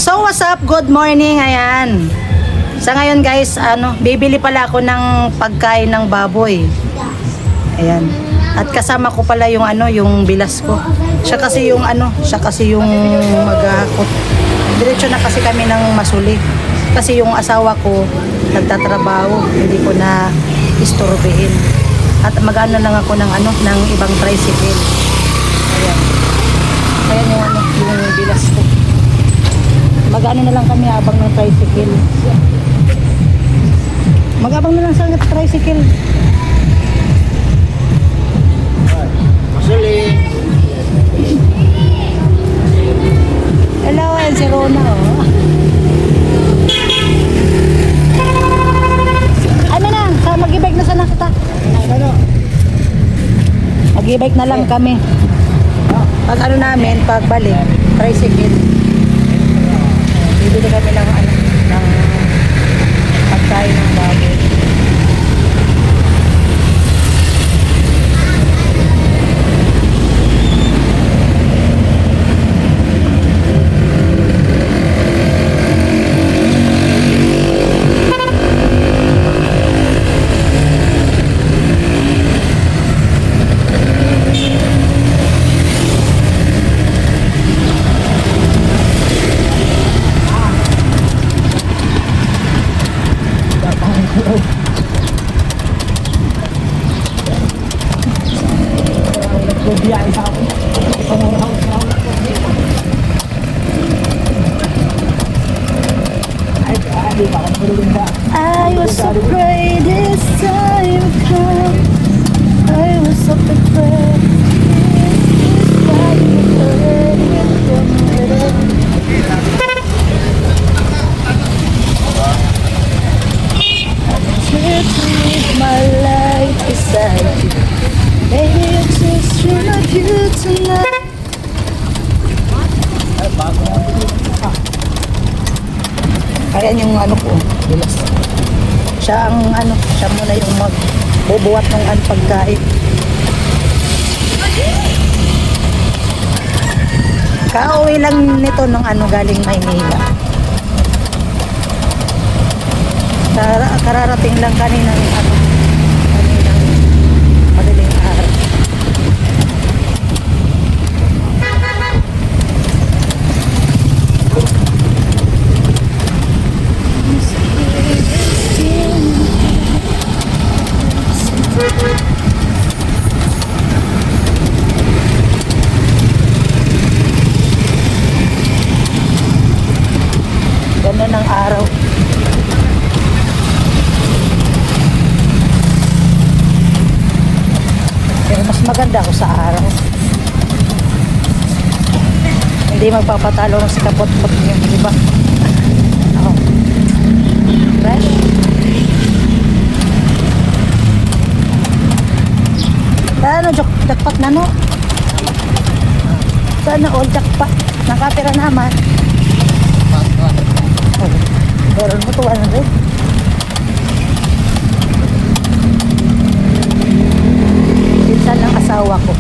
So what's up? Good morning. Ayan. Sa ngayon guys, bibili pala ako ng pagkain ng baboy. Ayan. At kasama ko pala yung yung bilas ko. Siya kasi yung maghahakot. Diretso na kasi kami ng Masuli. Kasi yung asawa ko nagtatrabaho, hindi ko na istorbehin. At mag-ano lang ako ng ng ibang tricycle. Ayan. Ayan yung bilas ko. Mag-ano na lang kami abang ng tricycle. Mag-abang na lang sa tricycle. Masuli. Hello, and si Rona, oh. Ano na, mag-e-bike na sana kita. Mag-e-bike na lang kami. Pag namin, pagbalik, tricycle. Bibili kami ng pagkain ng baboy. I was afraid this time come. I was so afraid. My life beside you. Baby, I just dream of you tonight. Ayan yung ko, bilas. Siya muna yung magbubuhat ng pagkain. Kauwi lang nito nung galing Maynila. Kararating lang kaninang madaling araw. Ganda ng araw. Pero mas maganda ako sa araw. Hindi magpapatalo ng sikapot-pot yung iba. Ako. Fresh. Jackpot na no? Sana all jackpot. Nakapira naman. Meron mo tuwa na rin. Pinsan ng asawa ko.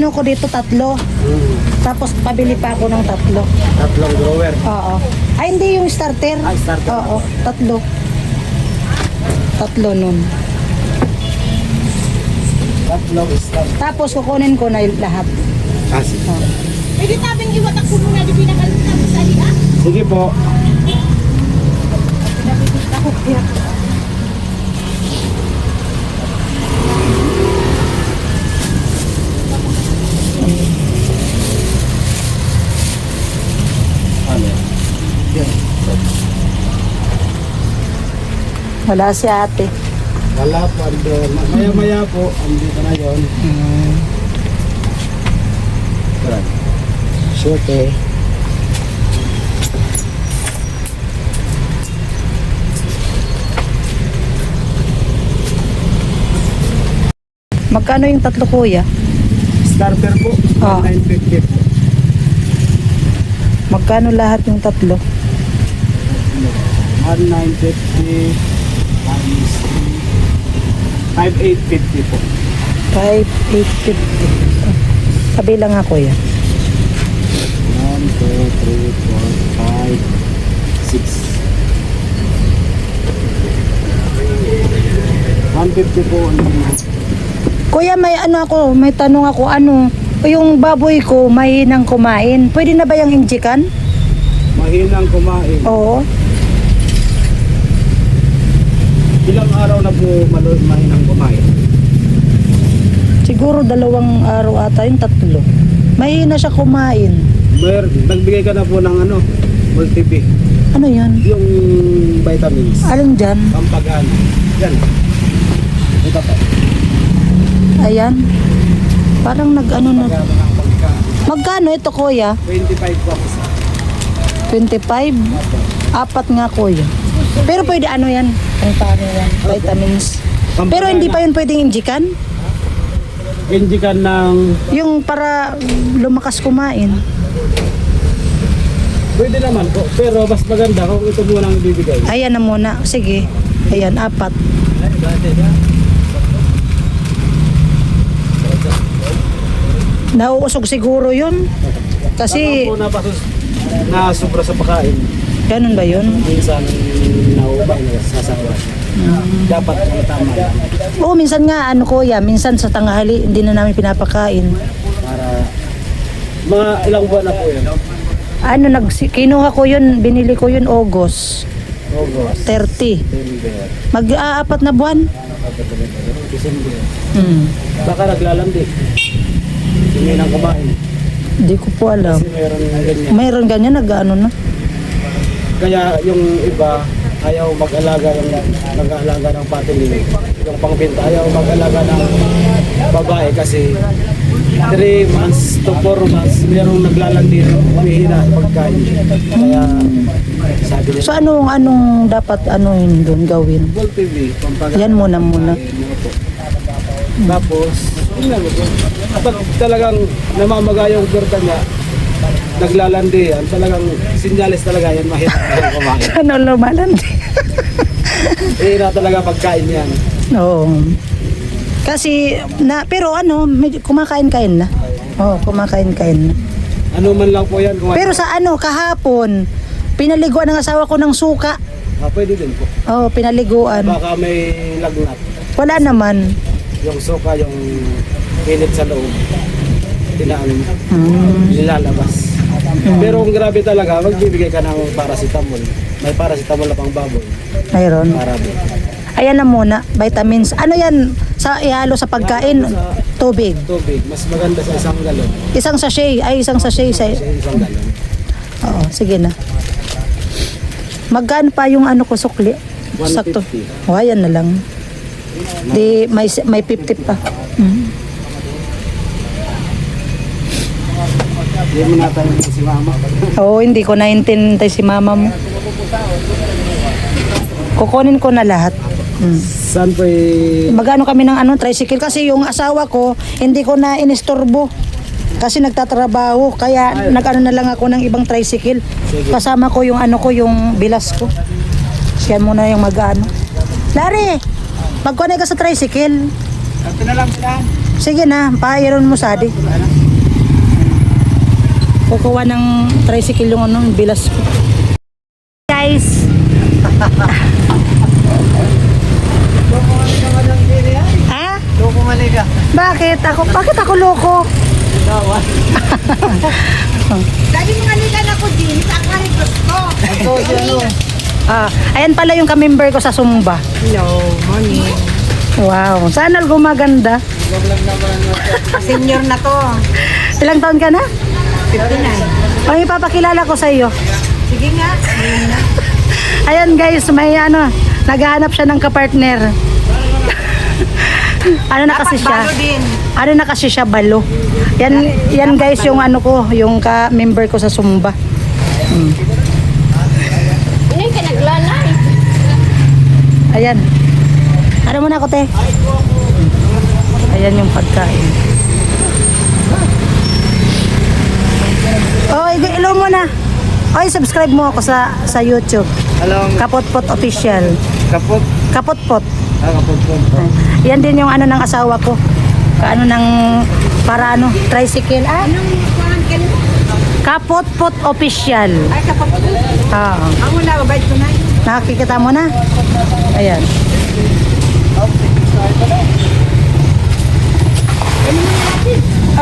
ano ko dito, 3. Tapos pabili pa ako ng 3. Tatlong drawer. Oo. Ay, hindi yung starter. Ay, starter. Oo, 3. 3 nun. Tatlong start. Tapos kukunin ko na yung lahat. Kasi. Oo. Pwede tabing iwatak ko muna di pinakalutan sa liha. Sige po. Ako kaya. Ano? Yan. Wala si ate. Wala po, andun. Maya-maya po, andito na yun. Shoot eh. Magkano yung 3 kuya? Starter po, Ah. 950 po. Magkano lahat yung 3? 1,950 times 5,850 po. 5,850. Kabilang nga kuya. 1, 2, 3, 4, 5, 6. 150 po. Kuya, may ano ako, may tanong ako, ano, yung baboy ko mahinang kumain. Pwede na ba yung injikan? Mahinang kumain. Oo. Ilang araw na po mahinang kumain? Siguro 2 araw ata, yung 3. Mahina siya kumain. Nagbigay ka na po ng ano, multi-B. Ano yan? Yung vitamins. Alin dyan? Pampagana. Yan. Ito po. Ayan. Parang nag-ano na. Pampagana ng pagkain. Magkano ito kuya? 25 po ako sa 25? 4 nga kuya. Pero pwede ano yan? Ang paano yan? Vitamins. Pero hindi pa yun pwedeng injikan? Indikan ng Yung para lumakas kumain. pwede naman po, pero mas maganda kung ito muna ang bibigay. Ayan na muna. Sige. Ayan, 4. Nauusog siguro yun. Kasi, Baka po napasus na sobra sa pagkain. ganun ba yun? Minsan naubay na sasawa. Dapat ang tama lang Oo, minsan nga, ano kuya, minsan sa tanghali, hindi na namin pinapakain. para mga ilang buwan na po yun. Ano, kinuha ko yun, binili ko yun August August, 30. September, Mag-4 na buwan. December. Hmm. Baka naglalandi. Hindi nang kumain. Di ko po alam. Kasi meron ng ganyan. Mayroon ganyan, nag-ano na. Kaya yung iba ayaw mag-alaga ng patuloy. Yung pangbenta ayaw mag-alaga ng babae kasi 3 months to 4 months merong naglalandi humihina pagkain. Kaya sabi niya, So anong dapat yun doon gawin? Gold TV, pampagana. Yan muna. Tapos, yun lang po. Kapag talagang namamaga yung birta niya, naglalandi yan, talagang sinyalis talaga yan, mahirap na kumain. Ano lumalandi? Hihina talaga pagkain yan. Oo. Kasi, pero medyo kumakain-kain na. Oo, kumakain-kain na. Ano man lang po yan. Pero sa kahapon, pinaliguan ng asawa ko ng suka. Pwede din po. Oo, pinaliguan. Baka may lagnat. Wala naman. Yung suka, yung init sa loob. Tinaan, Hmm. nilalabas. Pero kung grabe talaga, magbibigay ka ng paracetamol. May paracetamol na pang baboy. Mayroon. Para po. Ayan na muna, vitamins. Ano yan? Ihalo sa pagkain? Tubig. Tubig, mas maganda sa isang galon. Isang sachet. Isang sachet. Sa isang galon. Oo, sige na. Magkano pa yung ko sukli? 150. Sakto. O, ayan na lang. Di, may 50 pa. Hindi mo natin si mama. Oo, hindi ko naintindi si mama mo. Kukunin ko na lahat. Saan po Magano kami ng tricycle kasi yung asawa ko hindi ko na inistorbo kasi nagtatrabaho kaya nag-ano na lang ako ng ibang tricycle. Kasama ko yung yung bilas ko. Siya muna yung mag-ano. Lari, magkuha ka sa tricycle. Ito na lang sila. Sige na, pairon mo sa adi. Kukuha ng tricycle yung ano, bilas ko. Guys. Ha? Loko mali ka. Bakit ako loko? Sabi mo nga nila ako din, sa aquarium ko. Ito si ano? Ayan pala yung kamember ko sa Sumba. Hello, morning. Wow, sana gumaganda. Senior na to. Ilang taon ka na? 59. Ang ipapakilala ko sa iyo. Sige nga. Ayan guys, may ano, naghahanap siya ng kapartner. Ano na kasi siya? Balo din. Ano na kasi siya, balo. Yan guys yung ano ko, yung ka-member ko sa Sumba. Ano ka naglalay? Ayan. Ano muna ako, te? Ayan yung pagkain. Oh, ilo mo na. Oy, subscribe mo ako sa YouTube. Alam, Kapotpot Official. kapot. Kapotpot. Kapot po. Yan din yung ano ng asawa ko. Kaano ng para ano, tricycle. Anong kuhan ka nito? Kapotpot Official. Ay, kapapag. Oo. Ang wala, babait ko na. Nakikita mo na? Ayan.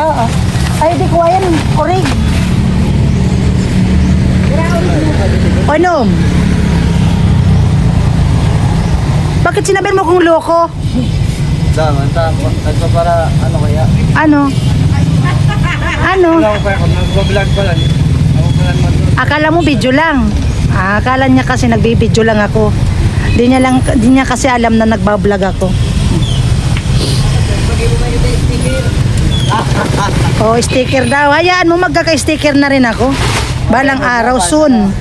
Oo. Ay, di ko yan. Orig. Onom. Bakit sinabi mo kung loko? Daman, nagpapara, ano kaya? Ano? Ano? Wala ko pa ako, nagbablog pa lang. Ako pa lang man. Akala mo video lang. Akala niya kasi nagbibideo lang ako. Di niya kasi alam na nagbablog ako. Oh, sticker daw. Hayaan mo, magkaka-sticker na rin ako. Balang araw, soon.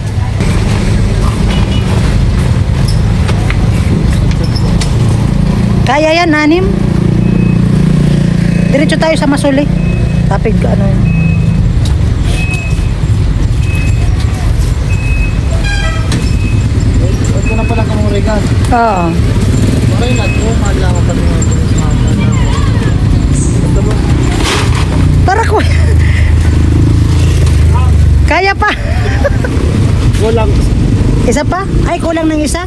Kaya yan, Hanim. Diretso tayo sa Masuli. Tapig, ano yun. Ito na pala kamurigan. Oo. Parang nag-uman lang ako pati mga Tara ko. Kaya pa. Kulang. Isa pa? Ay, kulang ng isa?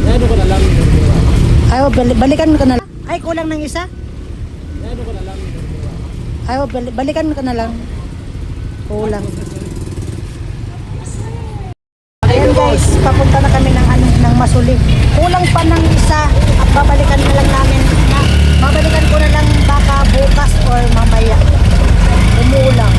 Ano ko na lang. Ay, balikan mo ka na lang. Ay, kulang ng isa? Ano ko na lang. Ay, balikan mo ka na lang. Kulang. Ayan guys, papunta na kami ng Masuli. Kulang pa ng isa at babalikan na lang namin. Babalikan ko na lang baka bukas or mamaya. Umulang.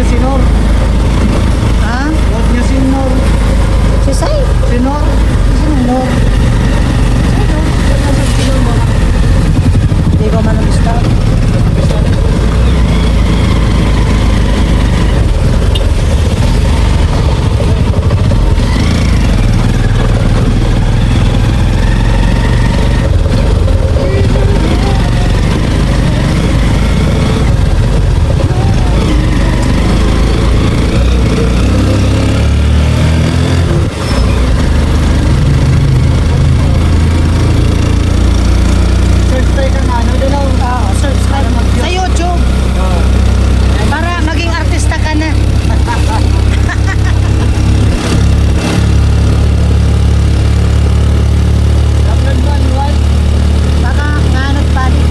Sinor. Ha? Huwag niya Sinor. Si Sai? Sinor. Sino? Hindi ko man stop. Search tayo ka na. Ano din ako? Search sa YouTube. Para maging artista ka na. Upload mo, ano, what? Baka nganot pa din.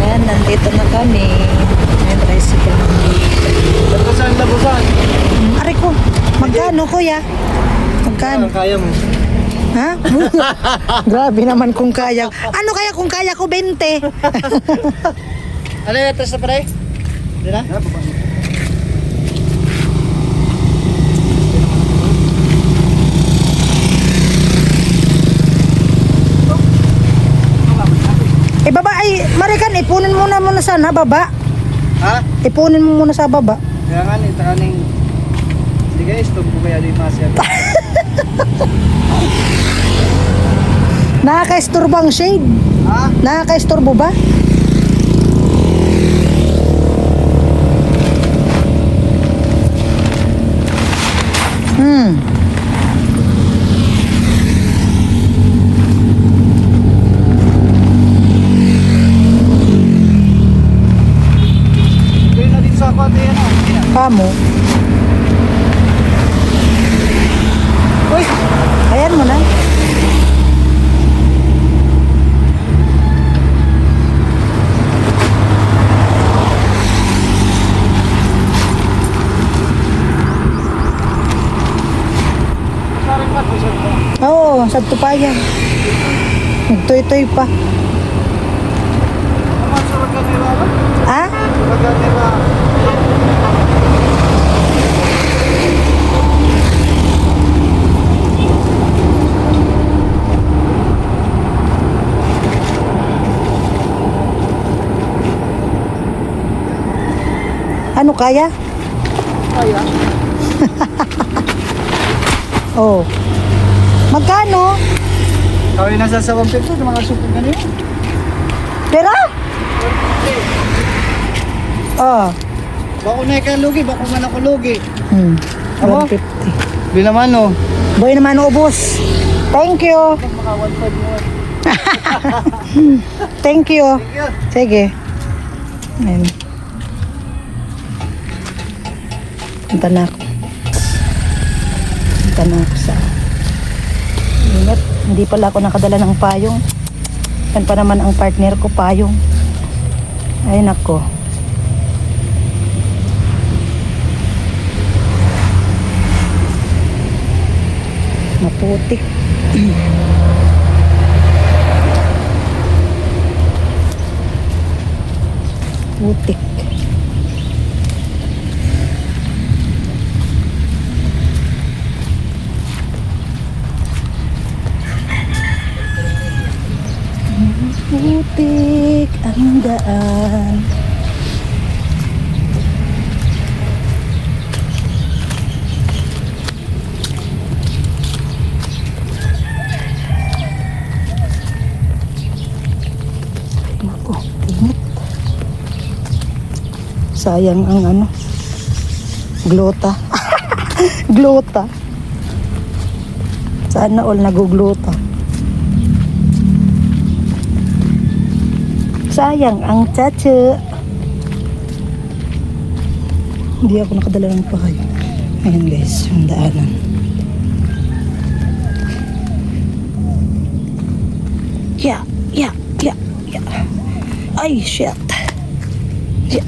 Ayan, nandito na kami. Ayan, tricycle na kami. Labusan. Aray ko, magkano kuya? Magkano? Kaya mo. Ha? Grabe naman kung kaya. Ano kaya kung kaya ko 20? Ano yung atas na pare? Hindi na? Baba ay, Marikan, ipunin mo na muna sana baba. Ha? Ipunin mo muna sa baba. Kaya nga ni, takaning... Hindi guys, stop ko kaya di masya. Nakaka-istorbo ang shade. Ha? Nakaka-istorbo ba? Kaya na din sa konti yan o. Kamo. Uy! Ayan mo na. Parang matusod mo. Oo, sabto pa yan. Nagtoy-toy pa. Ang surag ka nila ba? Ha? Surag ka nila. Ano kaya? Kaya? Oh. Magkano? Kawin na sa 150 ng mga super ganyan. Pera? Oh. Bako na ikaw lugi, bako man ako lugi. Amo? 150. Bila man no. Boy naman ubos. Thank you. Maka 1.5 mo. Thank you. Thank you. Sige. Ayan. Punta na ako. Punta na ako sa... Ingat. Hindi pala ako nakadala ng payong. Yan pa naman ang partner ko, payong. Ayun ako. Maputik. Putik. Putik ang daan. Naku, init. Sayang ang ano. Glota. Glota. Sana all naguglota. Sayang ang tsache. Hindi ako nakadala ng pahay. Ayan guys, yung daanan. Yeah. Ay, shit. Yeah.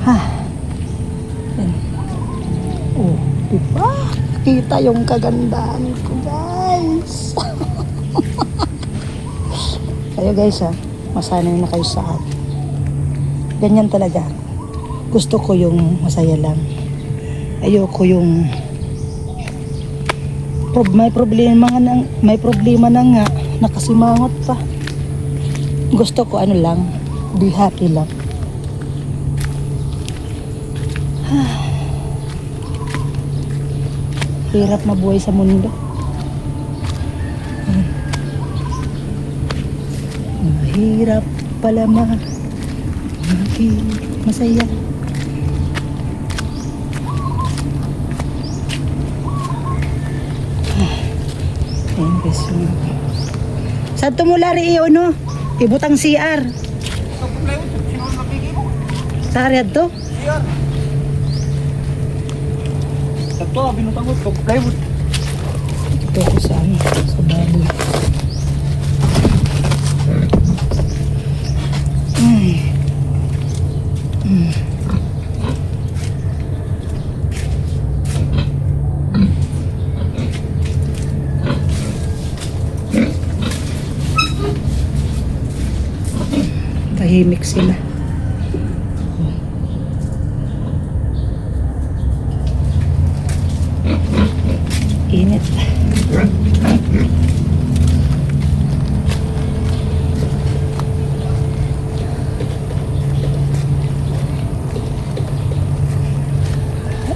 Ah. Yan. Oh, diba? Kita yung kagandahan ko, guys. Kayo guys masanay na kayo sa akin. Ganyan talaga. Gusto ko yung masaya lang. Ayoko yung may problema na nga, nakasimangot pa. Gusto ko ano lang, be happy lang. Hirap mabuhay sa mundo. Mahirap pala maging masaya. Ayan guys. Saan ito mula rin no? Ibutang CR. Sa area to? Ito, binutang ko, plywood. Ito ko sa ano, sa baboy. Tahimik sila. Init.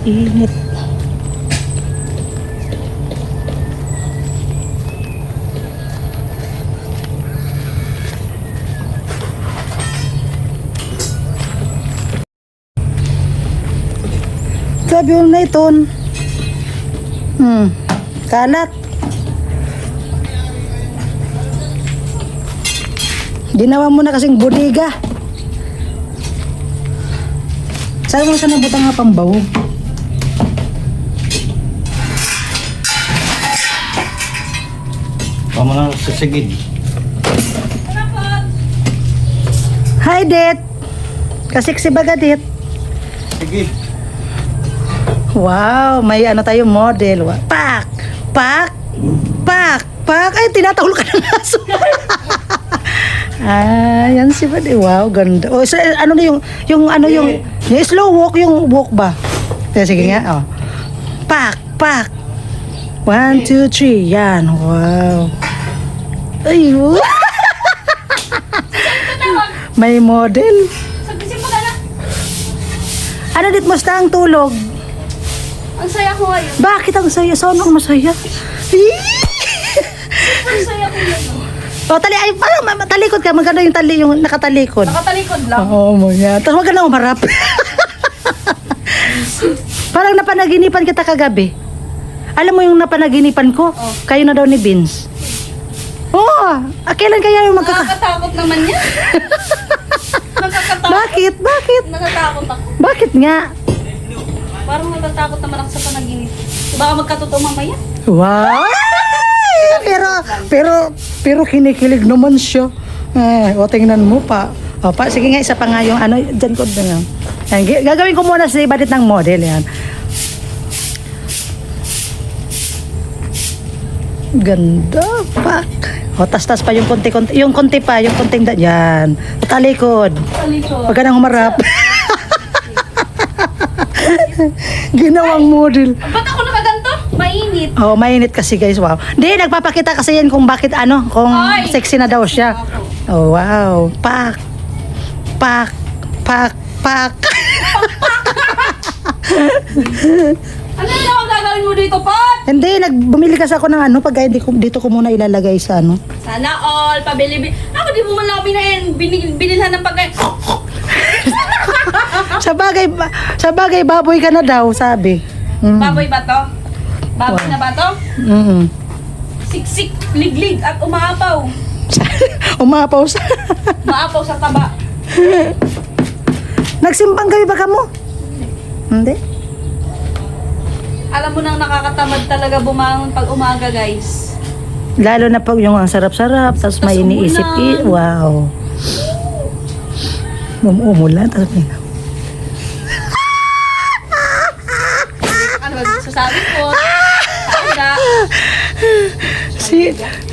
Init. Sabi yung na ito. Kalat. Ginawa mo na kasing bodega. Saan mo sa nabutang nga pambaw? Tama na sa sigid. Hi, Det. Kasiksi baga, Det. Sigid. Wow, may ano tayo model. Pak! Pak! Pak! Pak! Ay, tinatahol ka ng aso. Yan si Buddy. Wow, ganda. Oh, so, ano na yung slow walk, yung walk ba? Sige nga, oh. Pak! Pak! 1, 2, 3. Yan. Wow. Ay, wow. May model. Ano dit mo sa ang tulog? Ang saya ko ngayon. Bakit ang saya? Saan ang masaya? Ang saya ko ngayon. O, ay, parang matalikod ka. Maganda yung yung nakatalikod. Nakatalikod lang. Oo mo yan. Tapos wag ka lang umarap. Parang napanaginipan kita kagabi. Alam mo yung napanaginipan ko? Oh. Kayo na daw ni Vince. Oo. Kailan kaya yung Nakakatakot naman yan. Nakakatakot. Bakit? Bakit? Natatakot ako. Bakit nga? Parang natatakot naman ako sa panaginip. Baka magkatotoo mamaya. Wow! Pero kinikilig naman siya. O, tingnan mo pa. O, sige nga, isa pa nga yung ano, dyan ko na. Yan, gagawin ko muna sa ibadit ng model. Yan. Ganda, pak. O, tas pa yung konti-konti. Yung konti pa, yung konting yan. Talikod. Talikod. Huwag ka nang humarap. Ginawang model. Ba't ako nakaganto? Mainit. Oh, mainit kasi guys, wow. Hindi, nagpapakita kasi yan kung bakit kung Ay! sexy na daw siya. Oh, wow. Pak. Pak. Pak. Pakpak. Ano na ako gagawin mo dito, Pot? Hindi, bumili kasi ako ng ano, pag dito ko muna ilalagay sa ano. Sana all, pabili. Ako di mo man lang ako binilhan ng pagkain. Sa bagay, baboy ka na daw, sabi. Baboy ba to? Baboy na ba to? Mm. Siksik, liglig at umaapaw. Umapaw sa... Maapaw sa taba. Nagsimbang gabi ba ka mo? Hindi. Alam mo nang nakakatamad talaga bumangon pag umaga, guys. Lalo na pag yung ang sarap-sarap, tapos may Tas iniisip. umulan. Wow. Umulan, tapos may... Ano ba sasabi ko? Kaya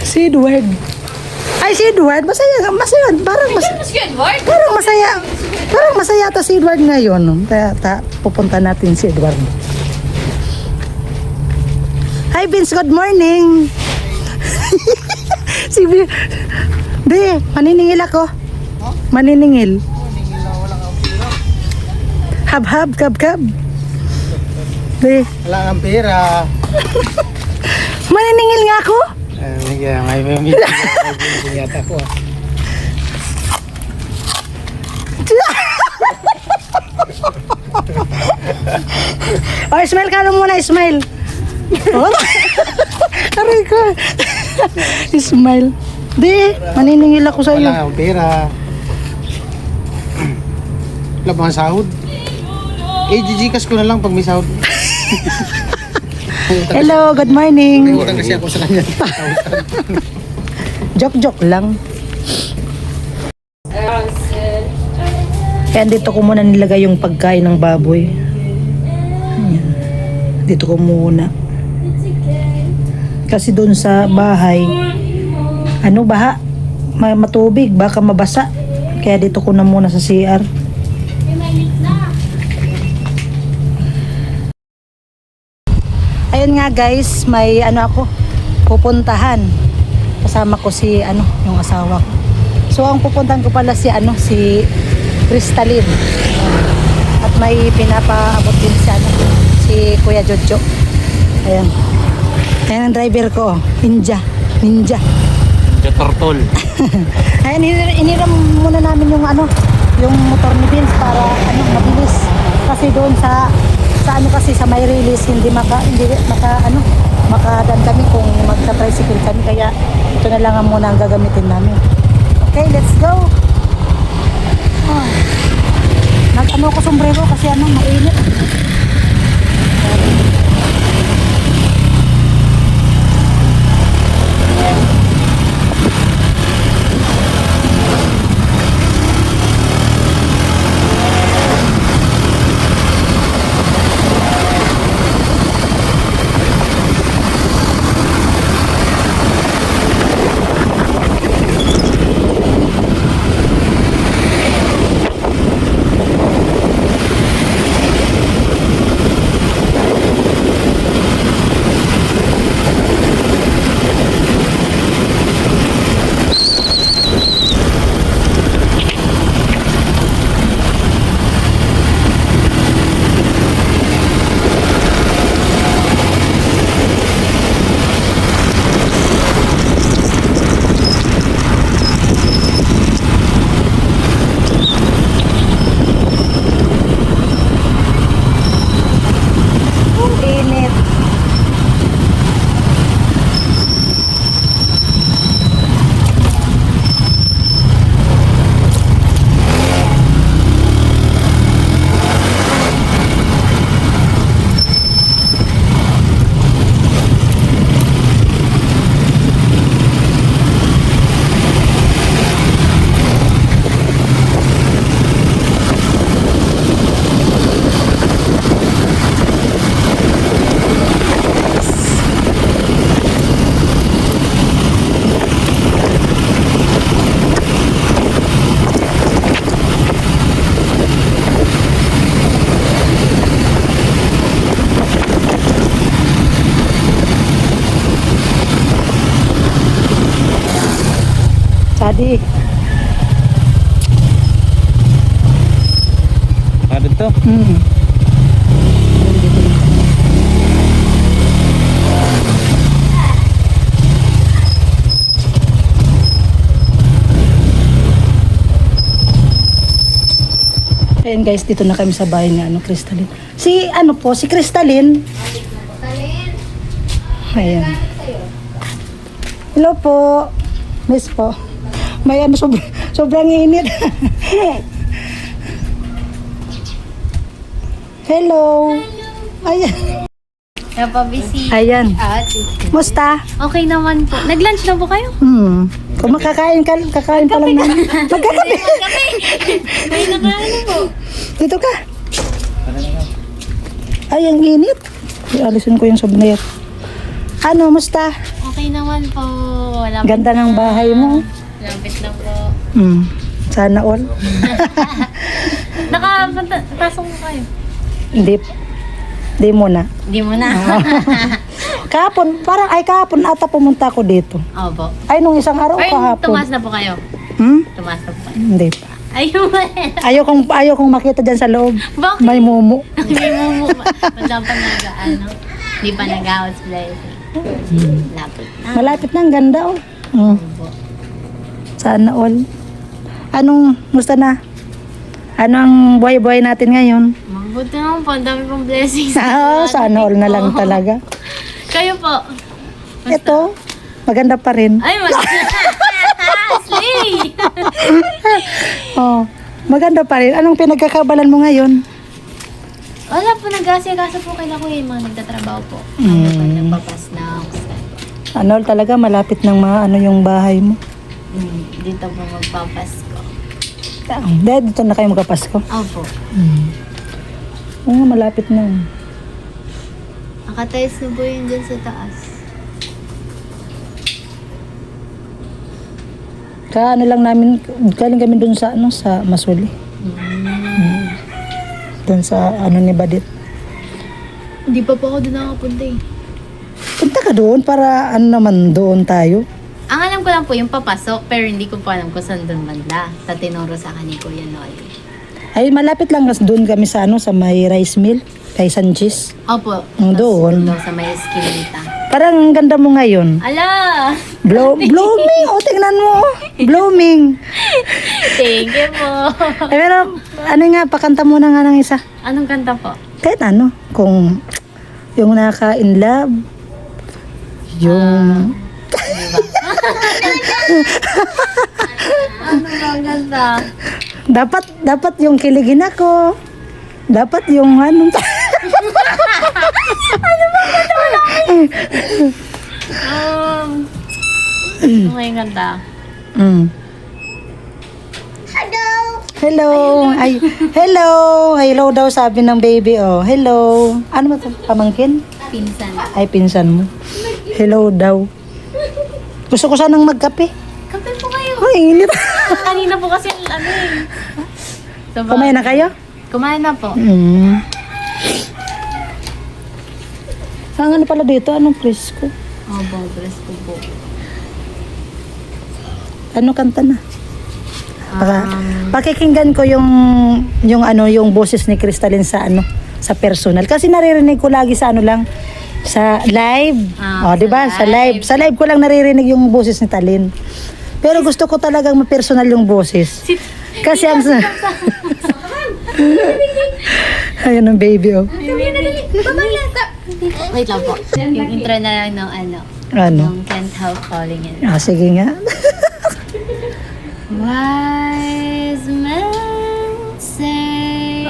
Si Edward. Ay, si Edward, masaya. Parang Mas Edward? Parang masaya ta si Edward ngayon. No? Pupunta natin si Edward. Hi Vince, good morning. Di, maniningil ako. Maniningil. Hab-hab, kab-kab. Di, Wala kang pera. maniningil nga ako. May meeting yata ko. Oh, smile ka muna, smile. Oh. Aray ko. Smile. Di, maniningil ako sa iyo. Wala kang pera. Wala bang sahod? Gigikas ko na lang pag may sahod. Hello, good morning. Utang kasi ako sa kanya. Joke lang. Kaya dito ko muna nilagay yung pagkain ng baboy. Ayan. Dito ko muna. Kasi doon sa bahay, baha, matubig, baka mabasa. Kaya dito ko na muna sa CR. Ayun nga guys, may ako, pupuntahan. Kasama ko si yung asawa ko. So ang pupuntahan ko pala si Crystalline. At may pinapaabot din si Kuya Jojo. Ayan. Ayan ang driver ko, Ninja. Ninja Turtle. Ayan, iniram muna namin yung motor ni Vince para mabilis. Kasi doon sa kasi sa may release hindi makadaan kami kung magta-tricycle kami, kaya ito na lang ang muna ang gagamitin namin. Okay, let's go. Nag ko sombrero kasi mainit. Tadi dito. Ayan guys, dito na kami sa bahay ni Crystalline. Si Crystalline. Ayan. Hello po. Miss po. May sobrang init. Hello. Ayan. Napabisi. Ayan. Musta? Okay naman po. Nag-lunch na po kayo? Kung kakain pa lang naman. Magkakape. May nakaano po. Dito ka. Ay, ang init. Alisin ko yung souvenir. Musta? Okay naman po. Wala Ganda ng bahay mo. Lapit na po. Sana all. Nakapasok po kayo? Hindi muna. Hindi mo na. Kahapon ata pumunta ako dito. Opo. Ay, nung isang araw Ay, kahapon. tumas na po kayo. Tumas na po kayo. Hindi pa. Ayun. Ayaw kong makita dyan sa loob. Bakit? May mumu. May mumu. Wala pa Hindi pa nag-house blessing. Lapit na. Malapit na, ang ganda oh. Sana all. Musta na? Ano ang buhay-buhay natin ngayon? Mabuti naman po. Ang dami pong blessings. Sana all na lang talaga. Kayo po. Ito, maganda pa rin. Ay, Slay! Maganda pa rin. Anong pinagkakabalan mo ngayon? Wala po, nag-asya-gasa po kay Kuya, yung mga nagtatrabaho po. Ano po, nagpapas na Talaga malapit ng yung bahay mo. dito po magpapasko. Dito na kayo magpapasko? Opo. Malapit na. Nakatayos na po yun dyan sa taas. Lang namin, galing kami dun sa sa Masuli. Dun sa ni Badit. Hindi pa po ako doon nakapunta eh. Punta ka doon para naman doon tayo. Ang alam ko lang po yung papasok, pero hindi ko po alam kung saan doon banda. Sa tinuro sa akin ni Kuya Noy. Ay, malapit lang doon kami sa sa may rice mill, kay Sanchez. Opo. Doon. Doon sa may eskinita. Parang ang ganda mo ngayon. Ala! Blooming! Tingnan mo. Blooming. Thank you po. Pero, pakanta mo na nga ng isa. Anong kanta po? Kahit kung yung naka-in love, yung... Ano ba ang ganda? Dapat yung kiligin ako. Dapat yung Ano nga yung ganda? Hello. Ay, hello. Hello daw sabi ng baby, oh. Hello. Ano ba ito? Pamangkin? Pinsan. Ay, pinsan mo. Hello daw. Gusto ko sanang magkape. Kape po kayo. Ay, init. Kanina po kasi Kumain na kayo? Kumain na po. Ang pala dito? Anong presko? Opo, presko po. Ano kanta na? Pakikinggan ko yung boses ni Crystalline sa personal. Kasi naririnig ko lagi sa sa live. Di ba? Sa live. Sa live ko lang naririnig yung boses ni Talin. Pero gusto ko talagang ma-personal yung boses. Kasi ang ayun ang baby, oh. Wait lang po. Yung intro na lang ng ng Can't Help Falling in Love. Sige nga. Wise men say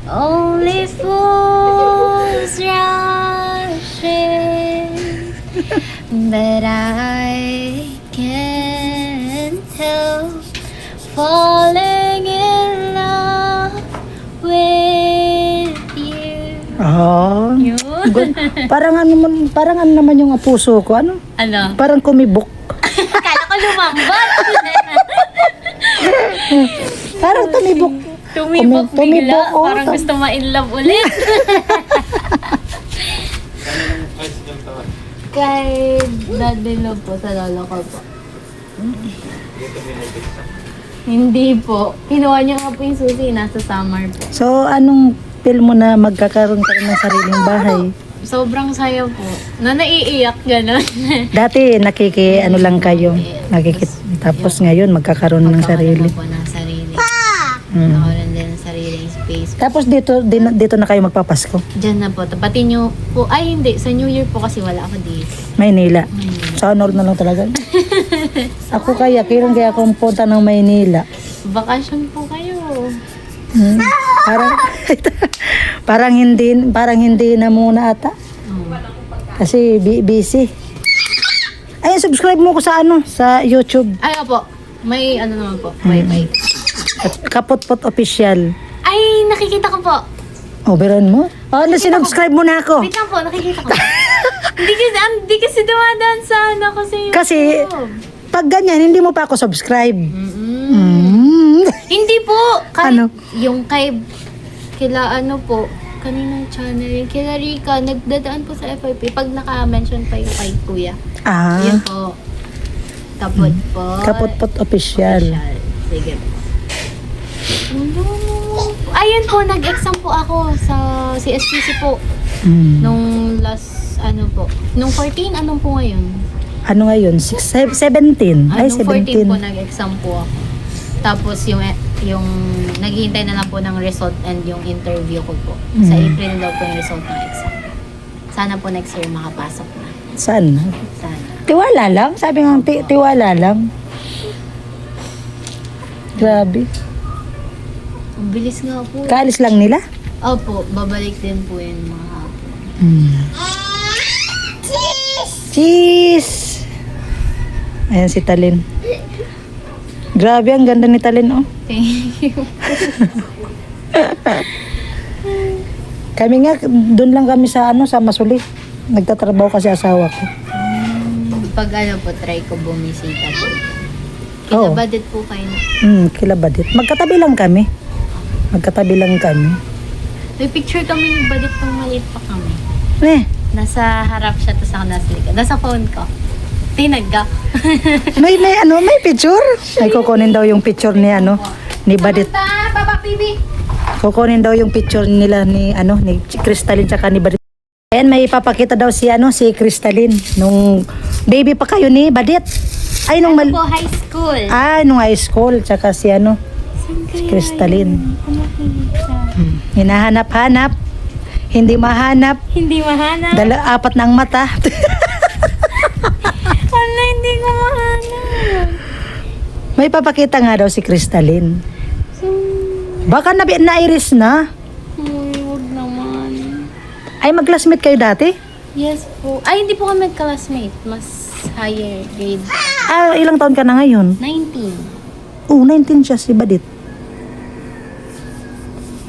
only fools rush in, but I can't help falling in love with you. Good. Parang naman yung puso ko. Ano? Parang kumibok. Kala ko lumambot. Parang tumibok. Tumibok bigla. Oh, Parang gusto ma-in-love ulit. Kay Daddy Love po, sa lolo ko po. Hindi po. Kinuha niya nga po yung susi. Nasa summer po. So, anong feel mo na magkakaroon ka rin ng sariling bahay? Sobrang saya po. Na naiiyak gano'n. Dati, ano lang kayo. Tapos ngayon, magkakaroon ng sarili. Po ng sarili. Mm. Nakaroon din ng sariling space. Tapos dito na kayo magpapasko. Diyan na po. Tapatin niyo po. Ay, hindi. Sa New Year po kasi wala ako dito. Maynila. Sa honor na lang talaga. Ako kailan kaya akong punta ng Maynila. Bakasyon po kayo. Hmm. Parang hindi na muna ata. Kasi busy. Ay, subscribe mo ko sa YouTube. Ay, opo. May ano naman po. Bye-bye. At Kapot-pot official. Ay, nakikita ko po. O, beron mo? O, sinubscribe mo na ako. Wait lang po, nakikita ko. Hindi kasi dumadaan sa ano Kasi, pag ganyan, hindi mo pa ako subscribe. Hindi po. Ano? Yung kila ano po, kaninang channel, kila Rika, nagdadaan po sa FYP pag naka-mention pa yung kay Kuya. Yun po. Kapot po. Kapot-pot official. Sige po. Ayun po, nag-exam po ako sa CSPC po. Nung last, nung 14, anong po ngayon? Ano ngayon? 17. Ay, Nung 14 po, 17. nag-exam po ako. Tapos yung naghihintay na lang po ng result and yung interview ko po. Sa April daw po yung result ng exam. Sana po next year makapasok na. Saan? Sana. Tiwala lang? Sabi nga, tiwala lang. Grabe. Ang bilis nga po. Kaalis lang nila? Opo, babalik din po yun mga hapon. Cheese! Ayan si Talin. Grabe, ang ganda ni Talin, oh. Thank you. Kami nga, doon lang kami sa Masuli. Nagtatrabaho kasi asawa ko. Pag po, try ko bumisita po. Oo. Kinabadet po kayo. Kilabadit. Magkatabi lang kami. May picture kami ng badit pang maliit pa kami. Nasa harap siya, tapos ako nasa likod. Nasa phone ko. Tinagga. may picture? Ay, kukunin daw yung picture ni ni Badit. Baba, baby! Kukunin daw yung picture nila ni Crystalline tsaka ni Badit. Ayan, may ipapakita daw si Crystalline nung baby pa kayo ni Badit. Ay, nung po, high school. nung high school tsaka si Crystalline. Hinahanap-hanap. Hindi mahanap. Hindi mahanap. 4 na ang mata. Hindi ko mahanap. May papakita nga daw si Crystalline. Baka na-iris na. Huwag naman. Ay, mag-classmate kayo dati? Yes po. Ay, hindi po kami classmate. Mas higher grade. Ilang taon ka na ngayon? 19. 19 siya si Badit.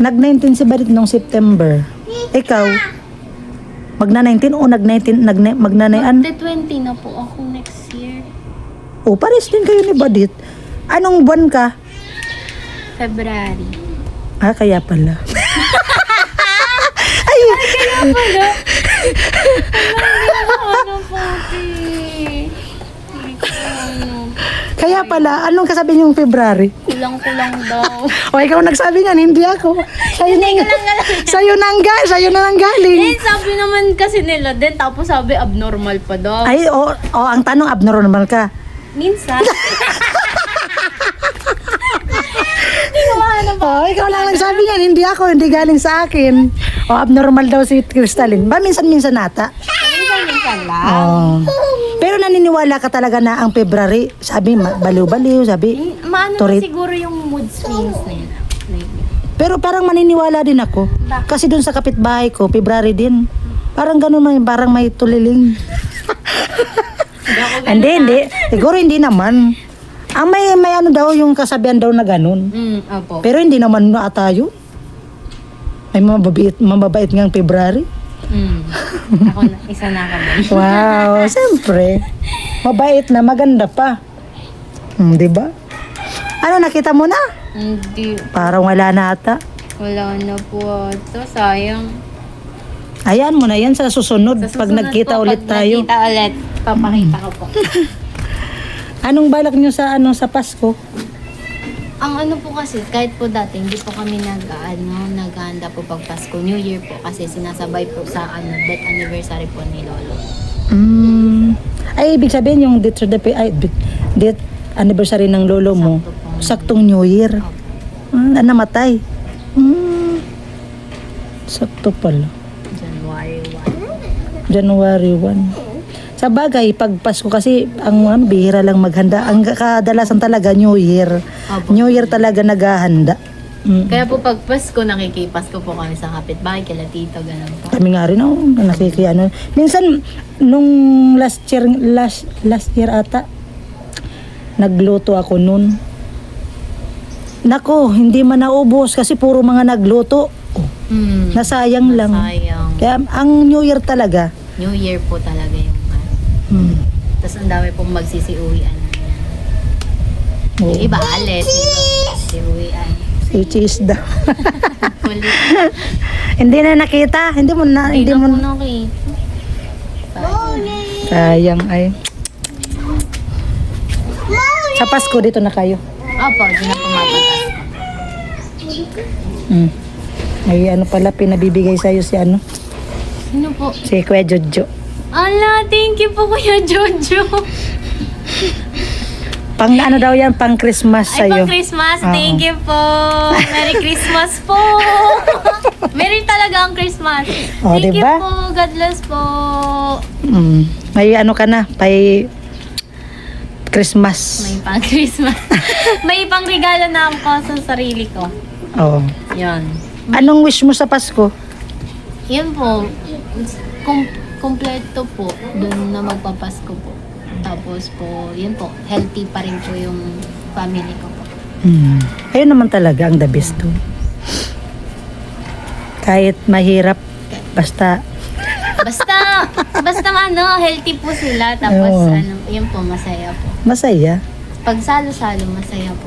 Nag-19 si Badit nung September. Ikaw, magna-19 o magna-9? Magte-20 na po ako next year. Pares din kayo ni Badit. Anong buwan ka? February. Kaya pala. Kaya pala? Ano po, Kaya pala, anong kasabi niyong February? Kulang-kulang daw. Ikaw nagsabi niyan, hindi ako. Sa'yo na nang galing. Sabi naman kasi nila din, tapos sabi abnormal pa daw. Ay, ang tanong, abnormal ka. Minsan. Hindi ko mahanap. Ikaw lang nagsabi niyan, hindi ako, hindi galing sa akin. Abnormal daw si Crystalline. Ba, minsan-minsan nata? Minsan lang. Pero naniniwala ka talaga na ang February, sabi, baliw-baliw, sabi. Maano Turit. siguro yung mood swings na yun. Pero parang maniniwala din ako. Kasi dun sa kapitbahay ko, February din. Parang ganun, parang may tuliling. Hindi. Siguro hindi naman. Ang may daw yung kasabihan daw na ganun. Opo. Pero hindi naman ata yun. May mababait ngang February. Ako na, isa na kami. Wow, siyempre. Mabait na, maganda pa. Di ba? Nakita mo na? Hindi. Parang wala na ata. Wala na po ito. Sayang. Ayan mo na yan sa susunod. Sa Pag susunod nagkita po, ulit pag tayo. nagkita ulit, papakita ko po. Anong balak nyo sa Pasko? Ang ano po kasi, kahit po dati, hindi po kami naghahanda po pag Pasko, New Year po kasi sinasabay po sa death anniversary po ni Lolo. Ay, ibig sabihin yung death anniversary ng lolo mo, Sakto po. saktong New Year. Opo. Namatay. Sakto pala. January 1. Sa bagay, pag Pasko kasi, ang bihira lang maghanda. Ang kadalasan talaga, New Year. Opo. New Year talaga naghahanda. Kaya po pag Pasko, nakikipasko po kami sa kapitbahay, kila tito, ganun po. Kami nga rin, nakikiano. Minsan, nung last year ata, nagluto ako nun. Nako, hindi man naubos kasi puro mga nagluto. Nasayang lang. Sayang. Kaya ang New Year talaga. New Year po talaga yung Tapos ang dami pong magsisiuwian. Oo. Yung iba alis, yung iba siuwian. Cheese daw. Kulit. Hindi na nakita. Hindi mo na. Hindi Hindi mo na po na. nakita. Sayang ay. Sa Pasko dito na kayo. Opo, di na pumapatas. May ano pala pinabibigay sa'yo si ano? Sino po? Si Kuya Jojo. Ala, thank you po Kuya Jojo. Pang ano daw yan? Pang Christmas Ay, sa'yo. pang Christmas. Oo. Thank you po. Merry Christmas po. Merry talaga ang Christmas. Oh, Thank diba? you po. God bless po. May ano ka na? May Christmas. May pang Christmas. May pang regalo na ako sa sarili ko. Oo. Yan. Anong wish mo sa Pasko? Yan po. Kompleto po. Doon na magpapasko po. Tapos po, yun po. Healthy pa rin po yung family ko po. Ayun naman talaga ang the best to. Kahit mahirap, basta Basta healthy po sila. Tapos Oo. yun po, masaya po. masaya. Pag salo-salo, masaya po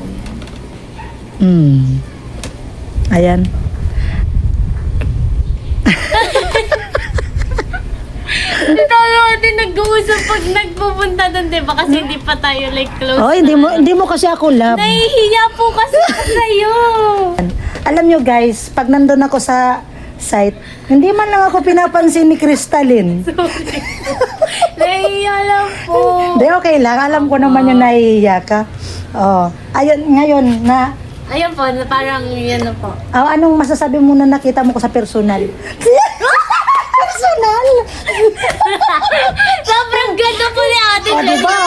yan. Ayan. Hindi tayo natin nag-uusap pag nagpupunta doon, diba? Kasi hindi pa tayo like close. Oh, hindi mo kasi ako love. Nahihiya po kasi ako sa'yo. Alam nyo guys, pag nandun ako sa site, hindi man lang ako pinapansin ni Crystalline. Nahihiya lang po. Hindi, okay lang. Alam ko naman yung nahihiya ka. Oh. Ayun, ngayon na, Ayun po, parang yan na po. anong masasabi mo na nakita mo ko sa personal? Personal? Sobrang ganda po ni ate. Oh, diba?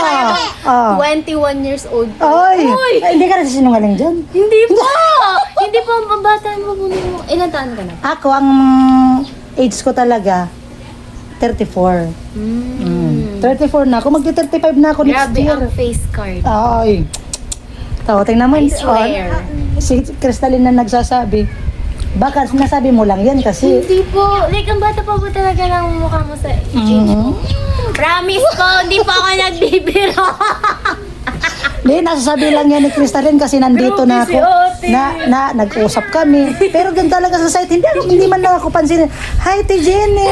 Oh. 21 years old po. Ay, Uy! hindi ka nagsisinungaling dyan. Hindi po! Hindi po, ang bata mo po. Ilan taon ka na? Ako, ang age ko talaga, 34. 34 na ako. Magti-35 na ako next Grabe year. ang face card. Ay. Ito, tingnan mo. I swear. Si Crystalline na nagsasabi. Baka sinasabi mo lang yan kasi. Hindi po. Like, ang bata pa po talaga ng mukha mo sa change mo. Promise po, hindi po ako nagbibiro. Hindi, nasasabi lang yan ni Crystalline kasi nandito na ako. Grabe si Na nag-usap kami. Pero doon talaga sa site, hindi man lang ako pansinin. Hi, Ate Jenny.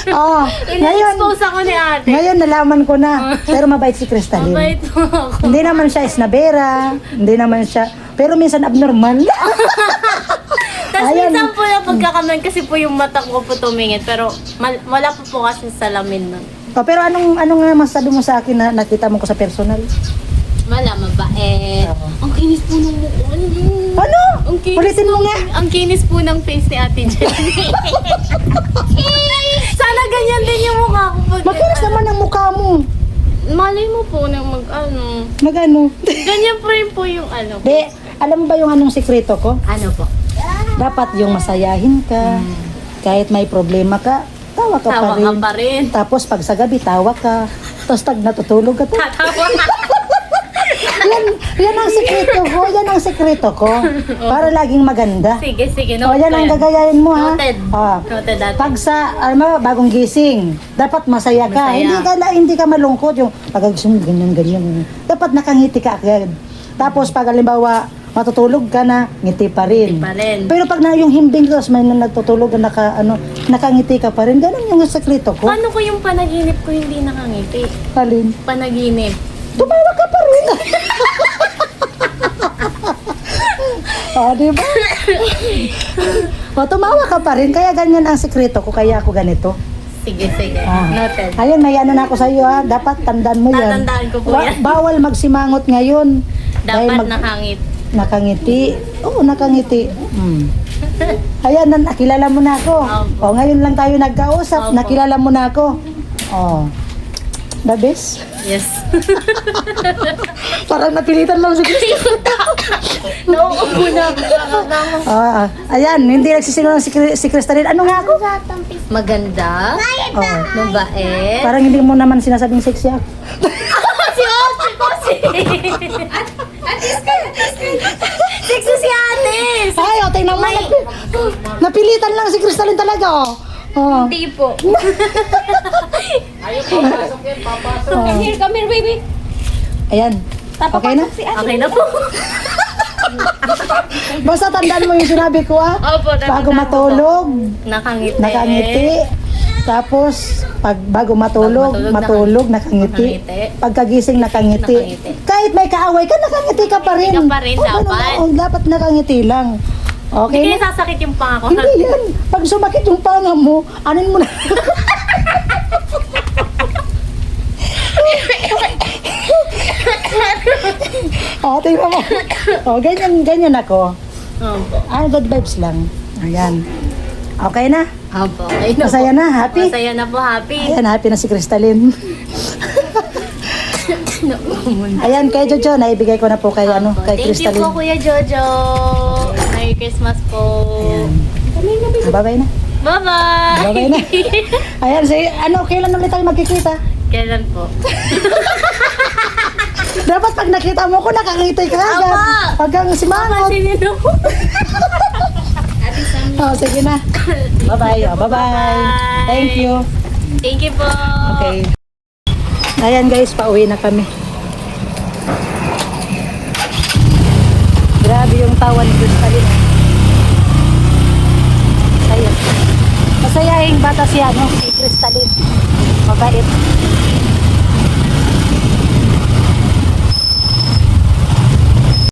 Oh, ngayon, In-expose ako ni ate. ngayon nalaman ko na. Pero mabait si Crystalline. Mabait po ako. Hindi naman siya isnabera. Hindi naman siya. Pero minsan abnormal. Tapos Ayan. minsan po na pagkakaman kasi po yung mata ko po tumingin. Pero wala po kasi salamin nun. Oh, pero anong nga masasabi mo sa akin na nakita mo ko sa personal? Wala, mabait. Ang kinis po ng mukha. Ano? Ang kinis Ulitin mo nga. Ang kinis po ng face ni Ate Jenny. Sana ganyan din yung mukha ko. Makinis naman ang mukha mo. Malay mo po na Magano? Ganyan po rin po yung ano. De, alam mo ba yung anong sikreto ko? Ano po? Dapat yung masayahin ka. Kahit may problema ka, tawa ka Tawa pa rin. ka pa rin. Tapos pag sa gabi, tawa ka. Tapos pag natutulog ka, Tatawa ka. yan ang sikreto ko. Yan ang sikreto ko. Para laging maganda. Sige, sige. O, yan ang gagayahin mo, ha? Noted. Ah. Noted ate. Pag sa bagong gising, dapat masaya ka. Masaya. Hindi ka malungkot yung pag-gising ganyan. Dapat nakangiti ka agad. Tapos pag halimbawa matutulog ka na, ngiti pa rin. Ngiti pa rin. Pero pag na yung himbing tapos may nagtutulog na nakangiti ka pa rin. Ganun yung sekreto ko. Paano ko yung panaginip ko hindi nakangiti? Alin? Panaginip. Tumawa ka pa rin. Di ba? Tumawa ka pa rin. Kaya ganyan ang sikreto ko. Kaya ako ganito. Sige, sige. Noted. Ayun, may ano na ako sa iyo ha. Dapat tandaan mo yan. Tatandaan ko po yan. Bawal magsimangot ngayon. Dahil Dapat nakangit. nakangiti. Oo, nakangiti. Ayan, nakilala mo na ako. Opo. Ngayon lang tayo nagkausap. Opo. Nakilala mo na ako. The best. Yes. Parang napilitan lang si Kristo. Nauupo na. Ayan, hindi nagsisinungaling si Crystalline. Ano nga ako? Maganda. Mabait. Parang hindi mo naman sinasabing sexy ako. Si Ate po si. Sexy si Atis. Ay, tingnan mo. Napilitan lang si Crystalline talaga. Hindi po. Come here, baby. Ayan. Okay na? Okay na po. Basta tandaan mo yung sinabi ko Opo, Bago tandaan matulog, Nakangiti. nakangiti. Tapos, bago matulog, nakangiti. Nakangiti. Pagkagising, nakangiti. Nakangiti. Kahit may kaaway ka, nakangiti ka pa rin. Nakangiti ka pa rin, ganun dapat. lang. Dapat nakangiti lang. Okay Hindi na? kaya sasakit yung panga ko. Hindi yan. Pag sumakit yung panga mo, anin mo na. Tingnan mo. Ganyan ako. Opo. Good vibes lang. Ayan. Okay na? Opo. Okay na po. Masaya na? Happy? Masaya na po, happy. Ayan, happy na si Crystalline. Ayan, kay Jojo, naibigay ko na po kay, Opo. kay Thank you Crystalline. po, Kuya Jojo. Merry Christmas po. Bye-bye na. Bye-bye. Bye-bye na. Ayan, kailan ulit tayo magkikita? Kailan po? Dapat pag nakita mo ko, nakangiti ka agad. Opo. Pag kang simangot. Sino po? Sige na. Bye-bye. Bye-bye. Thank you. Thank you po. Okay. Ayan guys, pauwi na kami. Grabe yung tawa ni Crystalline. Masaya. Masayahing bata siya, no? Si Crystalline. Mabait.